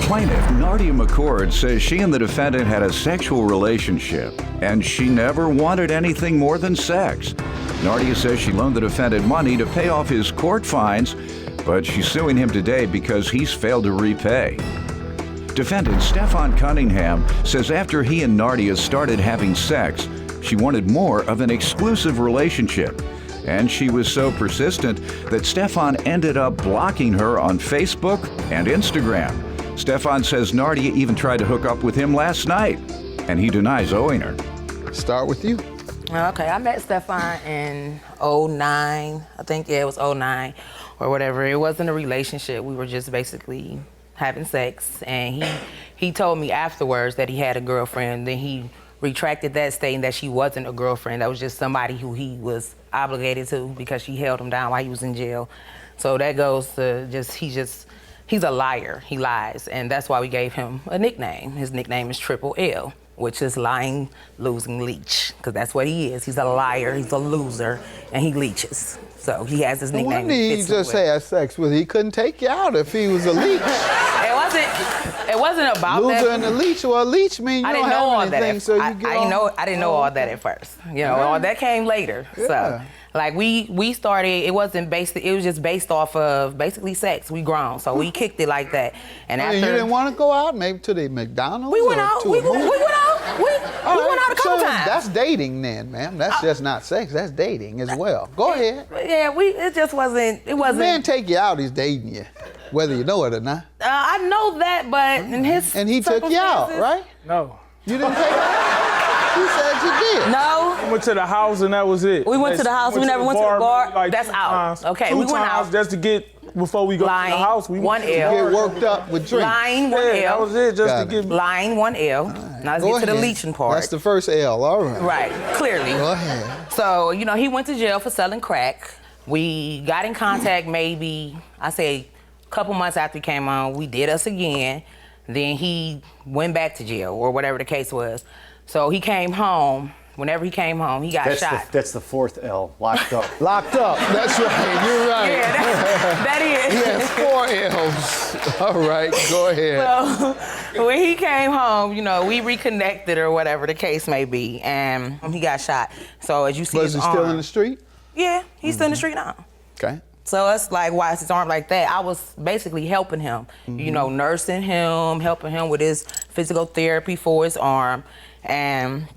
Plaintiff Nardia McCord says she and the defendant had a sexual relationship, and she never wanted anything more than sex. Nardia says she loaned the defendant money to pay off his court fines, but she's suing him today because he's failed to repay. Defendant Stefan Cunningham says after he and Nardia started having sex, she wanted more of an exclusive relationship. And she was so persistent that Stefan ended up blocking her on Facebook and Instagram. Stefan says Nardia even tried to hook up with him last night, and he denies owing her. Start with you. Okay, I met Stefan in 09. I think, yeah, it was 09 or whatever. It wasn't a relationship. We were just basically having sex. And he told me afterwards that he had a girlfriend. Then he retracted that, stating that she wasn't a girlfriend. That was just somebody who he was obligated to because she held him down while he was in jail. So that goes to he's a liar. He lies. And that's why we gave him a nickname. His nickname is Triple L, which is lying, losing, leech. Because that's what he is. He's a liar, he's a loser, and he leeches. So he has his nickname. When did he just had sex with you? He couldn't take you out if he was a leech. It wasn't about Loser that. Loser and a leech. Well, a leech means you don't have anything, so you get I didn't know all that at first. You know, all that came later. Yeah. So, like we started. It was just based off of basically sex. We grown, so we kicked it like that. And after you didn't want to go out, maybe to the McDonald's. We went out. We went out. We went out a couple times. That's dating, then, ma'am. That's just not sex. That's dating as well. Go ahead. Yeah, it just wasn't. It wasn't. Man, take you out. He's dating you, whether you know it or not. I know that, but in his and he took you out, right? No. You didn't take him out? You said you did. No. We went to the house and that was it. We went to the house. We never went to the bar. Like that's out. Okay, we went out. Just to get before we go to the house. We one L. Get worked up with drinks. Line 1 L. That was it. Just to get line 1 L. Right. Now let's get to the leeching part. That's the first L. All right. Right. Clearly. Go ahead. So he went to jail for selling crack. We got in contact maybe I say a couple months after he came on. We did us again. Then he went back to jail or whatever the case was. So he came home. Whenever he came home, he got shot. That's the fourth L, locked up. Locked up. That's right. You're right. Yeah, that is. Yes, 4 L's. All right, go ahead. So when he came home, we reconnected or whatever the case may be, and he got shot. So as you see, was he still in the street? Yeah, he's still in the street now. Okay. So it's like, why is his arm like that? I was basically helping him, nursing him, helping him with his physical therapy for his arm, and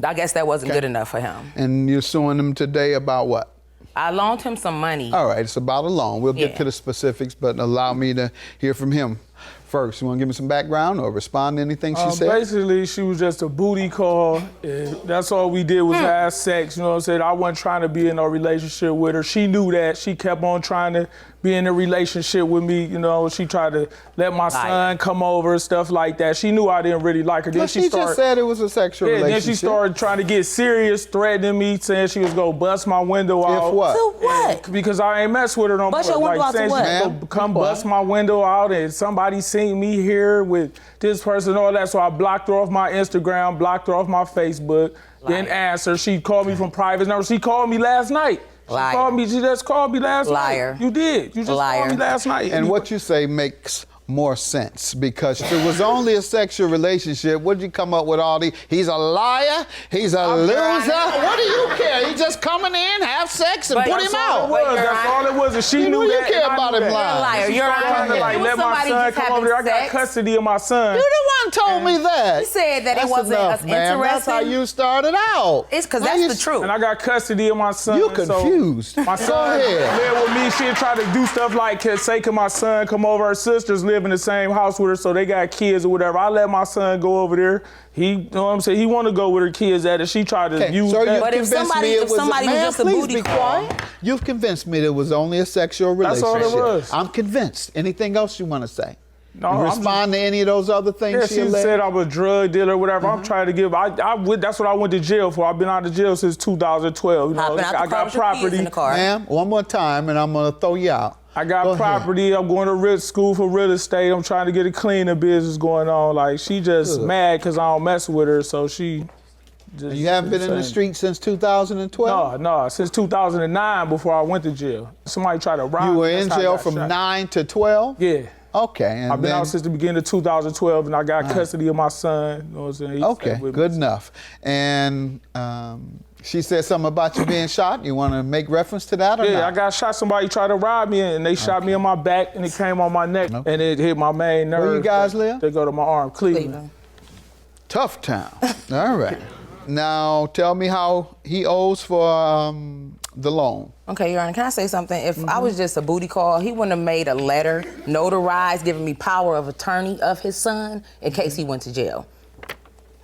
I guess that wasn't good enough for him. And you're suing him today about what? I loaned him some money. All right, it's about a loan. We'll get to the specifics, but allow me to hear from him first. You want to give me some background or respond to anything she said? Basically, she was just a booty call. That's all we did was have sex. You know what I'm saying? I wasn't trying to be in a relationship with her. She knew that. She kept on trying to be in a relationship with me. She tried to let my son come over, stuff like that. She knew I didn't really like her. Then she just said it was a sexual relationship. Then she started trying to get serious, threatening me, saying she was going to bust my window out. If what? To what? Because I ain't mess with her no more. Bust your window out to what? She was come bust my window out and somebody seen me here with this person and all that. So I blocked her off my Instagram, blocked her off my Facebook, didn't answer. She called me from private number. She called me last night. She just called me last night. You did. You just called me last night. And what you say makes more sense because if it was only a sexual relationship, would you come up with all these? He's a liar. He's a loser. What do you care? He just coming in, have sex, and put him out. That's all it was. And she knew that. You care about him lying. You're trying to let my son come over there. I got custody of my son. You the one told me that. You said that it wasn't enough, man. That's how you started out. It's because that's the truth. And I got custody of my son. You confused. My son lived with me. She'd try to do stuff like, say, can my son come over? Her sisters live in the same house with her, so they got kids or whatever. I let my son go over there. He, you know what I'm saying? He want to go with her kids at it. She tried to use that. But if somebody was just a booty call. You've convinced me there was only a sexual relationship. That's all it was. I'm convinced. Anything else you want to say? No, you respond to any of those other things? Yeah, she said I'm a drug dealer or whatever. I'm trying to give. That's what I went to jail for. I've been out of jail since 2012. I got property. Ma'am, one more time, and I'm gonna throw you out. I got property. I'm going to school for real estate. I'm trying to get a cleaning business going on. Like, she just mad because I don't mess with her, so she just... You haven't been in the street since 2012? No, since 2009 before I went to jail. Somebody tried to rob me. You were in jail from 9 to 12? Yeah. Okay. And I've been then, out since the beginning of 2012, and I got custody of my son. You know what I'm saying? He okay, stayed with good me. enough. And she said something about you being shot. You want to make reference to that or Yeah, not? I got shot. Somebody tried to rob me, and they shot me in my back, and it came on my neck, and it hit my main nerve. Where you guys live? They go to my arm, Cleveland. Cleveland. Tough town. All right. Now, tell me how he owes for the loan. Okay, Your Honor, can I say something? If I was just a booty call, he wouldn't have made a letter, notarized, giving me power of attorney of his son in case he went to jail.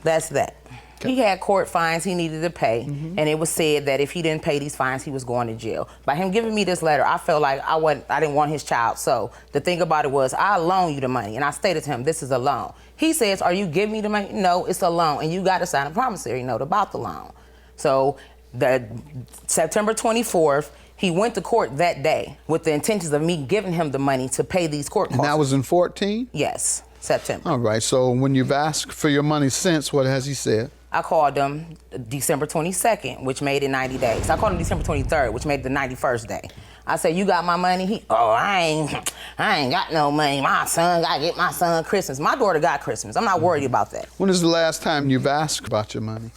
That's that. He had court fines he needed to pay, and it was said that if he didn't pay these fines, he was going to jail. By him giving me this letter, I felt like I didn't want his child. So the thing about it was, I loan you the money, and I stated to him, this is a loan. He says, are you giving me the money? No, it's a loan, and you got to sign a promissory note about the loan. So the September 24th, he went to court that day with the intentions of me giving him the money to pay these court costs. And that was in 14? Yes, September. All right. So when you've asked for your money since, what has he said? I called him December 22nd, which made it 90 days. I called him December 23rd, which made it the 91st day. I said, you got my money? I ain't got no money. My son, gotta get my son Christmas. My daughter got Christmas. I'm not worried about that. When is the last time you've asked about your money?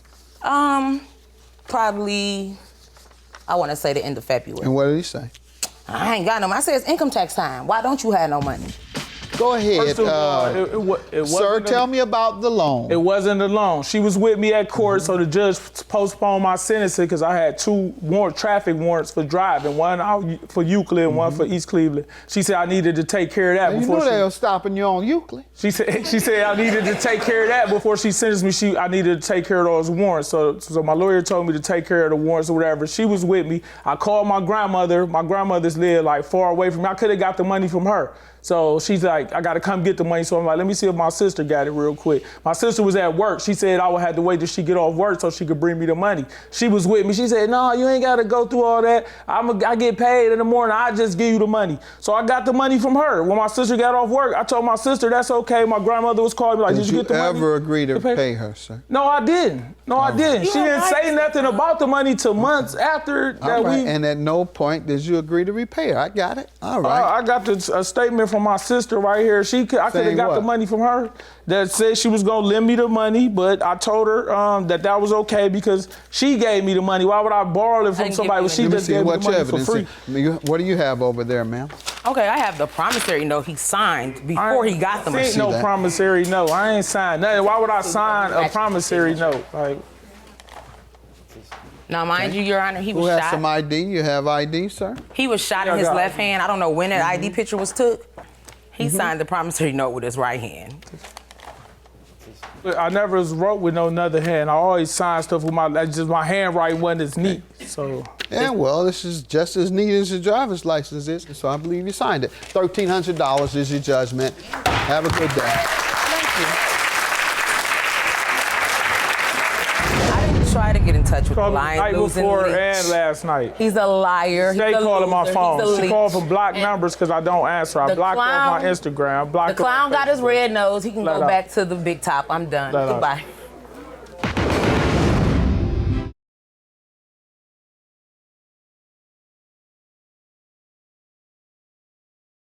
Probably, I want to say the end of February. And what did he say? I ain't got no money. I said, it's income tax time. Why don't you have no money? Go ahead. First of all, it Sir, wasn't tell me about the loan. It wasn't a loan. She was with me at court, so the judge postponed my sentencing because I had two traffic warrants for driving, one out for Euclid and one for East Cleveland. She said I needed to take care of that You before knew they were stopping you on Euclid. She said I needed to take care of that before she sentenced me. I needed to take care of those warrants. So my lawyer told me to take care of the warrants or whatever. She was with me. I called my grandmother. My grandmother's lived like far away from me. I could have got the money from her. So she's like, I gotta come get the money. So I'm like, let me see if my sister got it real quick. My sister was at work. She said I would have to wait till she get off work so she could bring me the money. She was with me. She said, no, you ain't gotta go through all that. I get paid in the morning. I just give you the money. So I got the money from her. When my sister got off work, I told my sister that's okay. My grandmother was calling me like, did you get the money? Did you ever agree to pay her, sir? No, I didn't. I didn't. She didn't say nothing about the money till months after that All right. And at no point did you agree to repay her. I got it. All right. I got a statement from my sister right here. I could have got what? the money from her that said she was gonna lend me the money, but I told her that was okay because she gave me the money. Why would I borrow it from somebody when she just gave me the money for free? What do you have over there, ma'am? Okay, I have the promissory note he signed before he got the money. Ain't no promissory note. I ain't signed nothing. Why would I sign a promissory note? Like, now, mind you, Your Honor, he was Who has shot. some ID? You have ID, sir? He was shot in his left hand. I don't know when that ID picture was took. He signed the promissory note with his right hand. I never wrote with no other hand. I always signed stuff with my handwriting wasn't as neat. So. Yeah, well, this is just as neat as your driver's license is, so I believe you signed it. $1,300 is your judgment. Have a good day. Thank you. I didn't try to get in touch with the lion Night losing before leash. and last night. He's a liar. Stay calling my phone. She called from blocked And numbers because I don't answer. I the blocked clown- off my Instagram. The clown got his red nose. He can Let go out. back to the big top. I'm done. Let out. Goodbye.